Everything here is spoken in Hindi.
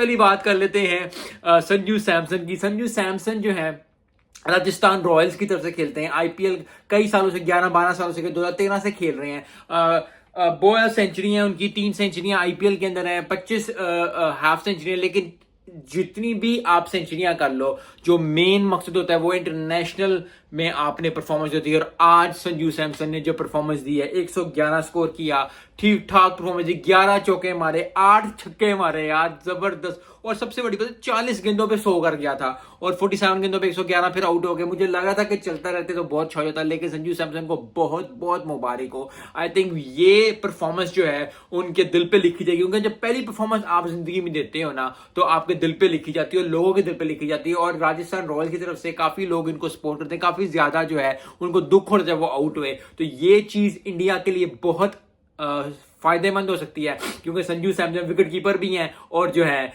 पहली बात कर लेते हैं संजू सैमसन की। संजू सैमसन जो है राजस्थान रॉयल्स की तरफ से खेलते हैं। आईपीएल कई सालों से 11-12 सालों से 2013 से खेल रहे हैं। 12 सेंचुरी है उनकी, 3 सेंचुरियां आईपीएल के अंदर है, 25 हाफ सेंचुरी है। लेकिन जितनी भी आप सेंचुरियां कर लो, जो मेन मकसद होता है वो इंटरनेशनल में आपने परफॉर्मेंस होती है। और आज संजू सैमसन ने जो परफॉर्मेंस दी है, 111 स्कोर किया, ठीक ठाक परफॉर्मेंस दी, 11 चौके मारे, 8 छक्के मारे यार, जबरदस्त। और सबसे बड़ी बात, 40 गेंदों पे 100 कर गया था और 47 गेंदों पे 111, फिर आउट हो गया। मुझे लगा था कि चलता रहते तो बहुत अच्छा हो जाता, लेकिन संजू सैमसन को बहुत बहुत मुबारक हो। आई थिंक ये परफॉर्मेंस जो है उनके दिल पे लिखी जाएगी, क्योंकि जब पहली परफॉर्मेंस आप जिंदगी में देते हो ना, तो आपके दिल पे लिखी जाती है और लोगों के दिल पे लिखी जाती है। और राजस्थान रॉयल्स की तरफ से काफी लोग इनको सपोर्ट करते हैं, काफी ज्यादा जो है उनको दुख होता है जब वो आउट हुए। तो ये चीज इंडिया के लिए बहुत फायदेमंद हो सकती है, क्योंकि संजू सैमसन विकेट कीपर भी हैं और जो है